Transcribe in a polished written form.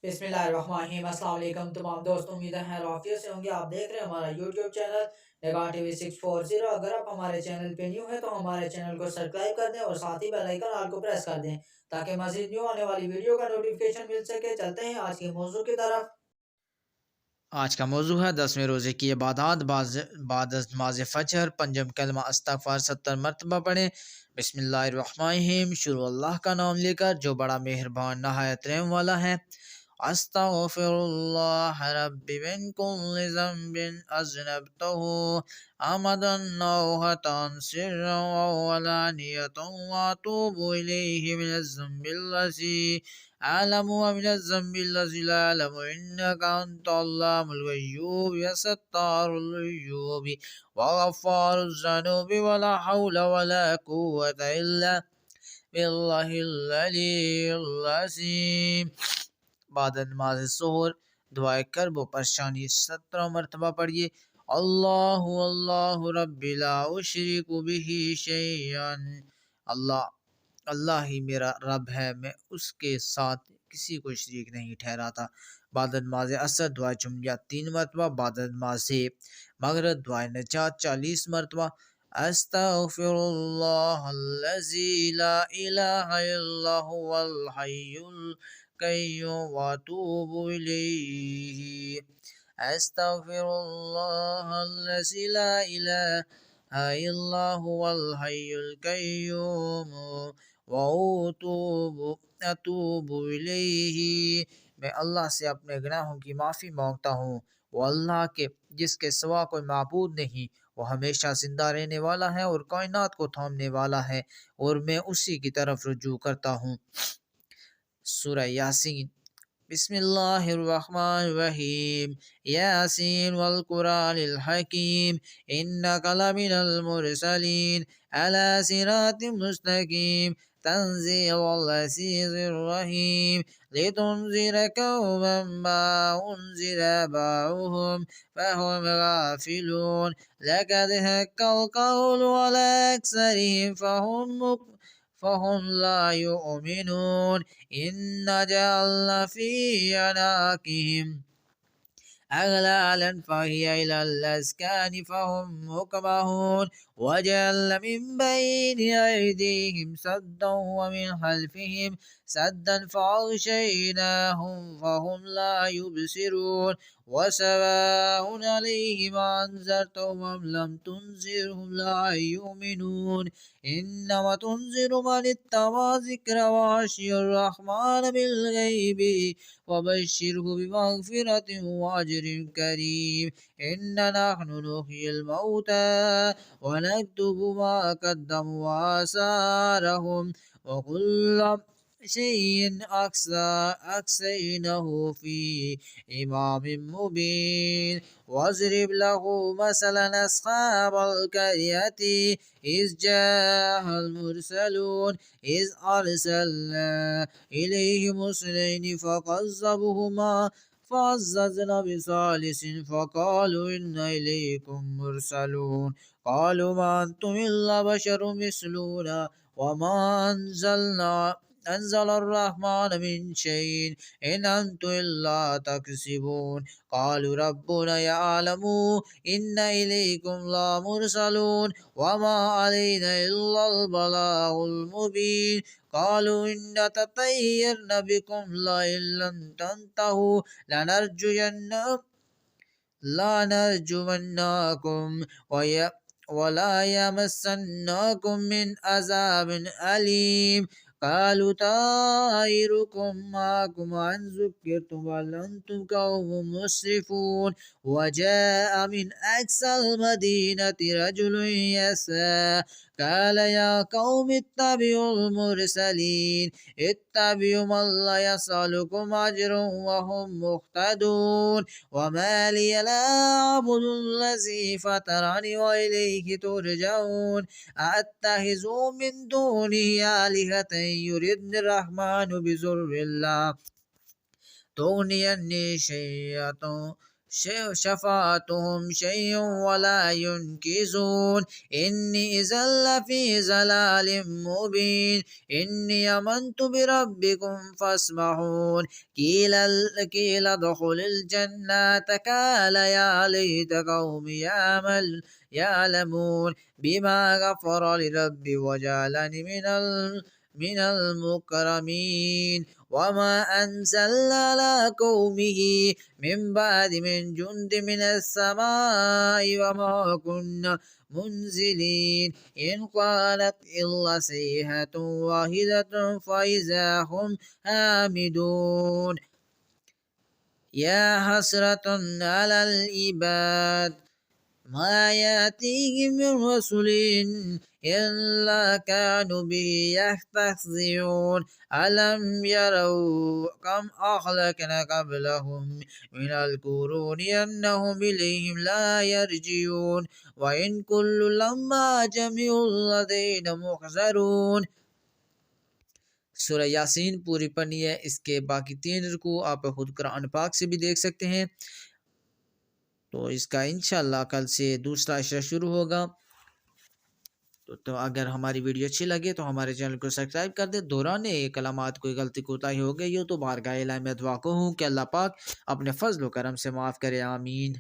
बिस्मिल्लाहिर्रहमानिर्रहीम। अस्सलाम वालेकुम तमाम दोस्तों, उम्मीद है आफियत से होंगे। आप देख रहे हैं हमारा यूट्यूब चैनल निगाह टीवी 640। अगर आप हमारे चैनल पे न्यू है तो हमारे चैनल को सब्सक्राइब कर दें और साथ ही बेल आइकन ऑल को प्रेस कर दें ताकि मज़ीद न्यू आने वाली वीडियो का नोटिफिकेशन मिल सके। चलते हैं आज के मौजू की तरफ। आज का मौजू है 10वें रोज़े की इबादत। बाद नमाज फ़जर पंजम कलमा अस्तगफार 70 मरतबा पढ़ें। बिस्मिल्लाहिर्रहमानिर्रहीम, शुरू अल्लाह का नाम लेकर जो बड़ा मेहरबान नहायत रहम वाला है। अस्तगफिरुल्लाह रब्बी मिन कुल्लि ज़ंबिन अज़नबतहु अमदन औ ख़तअन सिर्रन व अलानियतन व अतूबु इलैहि मिनज़ ज़ंबिल्लज़ी अअलमु व मिनज़्-ज़ंबिल्लज़ी ला अअलमु इन्नका अंतल-अल्लामुल ग़य्यूब व सत्तारुल उयूब व ग़फ़्फ़ारुज़ ज़ुनूबि व ला हौला व ला कुव्वता इल्ला बिल्लाहिल अलिय्यिल अज़ीम। बाद नमाज ज़ोहर दुआए कर्ब व परेशानी 17 मरतबा पढ़िए। अल्लाहु अल्लाहु रब्बी ला उशरिकु बिही शैअन। अल्लाह अल्लाह ही मेरा रब है, मैं उसके साथ किसी को शरीक नहीं ठहराता। बाद नमाज असर दुआ जुम्मया 3 मरतबा। बाद नमाज मगरिब दुआ नजात 40 मरतबा। अस्तगफिरुल्लाहल्लज़ी ला इलाहा इल्ला हुवल हय्युल क़य्यूम व अतूबु इलैहि। अस्तगफिरुल्लाहल्लज़ी ला इलाहा इल्ला हुवल हय्युल क़य्यूम व अतूबु इलैहि। मैं अल्लाह से अपने गुनाहों की माफ़ी मांगता हूँ। वो अल्लाह के जिसके सिवा कोई माबूद नहीं, वो हमेशा जिंदा रहने वाला है और कायनात को थामने वाला है, और मैं उसी की तरफ रुजू करता हूँ। सूरह यासीन। बिस्मिल्लाहिर्रहमानिर्रहीम। यासीन वल कुरानिल हकीम इन्नका लमिनल मुरसलीन अला सिरातिम मुस्तकीम तंज़ीलुल अज़ीज़िर रहीम लितुनज़िर कौमन मा उनज़िर आबाउहुम फहुम गाफ़िलून लक़द हक़्क़ल क़ौलु अला अक्सरिहिम फहुम ला युमिनून इन्ना जअलना फ़ी अनाक़िहिम أغلالا فهي إلى الأذقان فهم مقمحون وجعلنا من بين أيديهم سدا ومن خلفهم سدا فأغشيناهم فهم لا يبصرون وسواء عليهم أنذرتهم أم لم تنذرهم لا يؤمنون إنما تنذر من اتبع ذكر وخشي الرحمن بالغيب وبشره بمغفرة وأجر كريم إنا نحن نحيي الموتى ونكتب ما قدموا وآثارهم وكل شيء أحصيناه في إمام مبين واضرب له مثلا أصحاب القرية إذ جاء المرسلون إذ أرسلنا إليهم اثنين فكذبوهما فعززنا بثالث فقالوا إنا إليكم مرسلون قالوا ما أنتم إلا بشر مثلنا وما أنزل الرحمن من شيء إن أنتم إلا تكسبون قالوا ربنا يعلم إن إليكم لمرسلون وما علينا إلا البلاغ المبين قالوا إن تطيرنا بكم لئن لم تنتهوا لنرجمنكم ولا يمسنكم من عذاب أليم قالوا طائركم معكم أن ذكرتم بل أنتم قوم مسرفون وجاء من أقصى المدينة رجل يسعى قال يا قوم اتبعوا المرسلين اتبعوا من لا يسألكم أجرا وهم مهتدون وما لي لا أعبد الذي فطرني وإليه ترجعون أتخذ من دونه آلهة يردني الرحمن بضر لا تغني عني شفاعتهم شيء ولا ينكزون إني إذا لفي ضلال مبين إني آمنت بربكم فاسمحون قيل ادخل الجنة قال يا ليت قومي يعلمون بما غفر لربي وجعلني من المكرمين وما أنزلنا على قومه من بعد من جند من السماء وما كنا منزلين إن قالت إلا صيحة واحدة فإذا هم حامدون يا حسرة على العباد ما يأتيهم من رسول إلا كانوا به يستهزئون ألم يروا كم أهلكنا قبلهم من القرون أنهم إليهم لا يرجعون وإن كل لما جميع لدينا محضرون। सूरह यासीन पूरी पढ़नी है, इसके बाकी 3 रुकू आप खुद कुरान पाक से भी देख सकते हैं। तो इसका इंशाल्लाह कल से दूसरा अशरा शुरू होगा। तो अगर हमारी वीडियो अच्छी लगे तो हमारे चैनल को सब्सक्राइब कर दे। दौरान कलामात कोई गलती कोताही हो गई हो तो बारगाह इलाही में दुआ को हूँ कि अल्लाह पाक अपने फजल व करम से माफ़ करे, आमीन।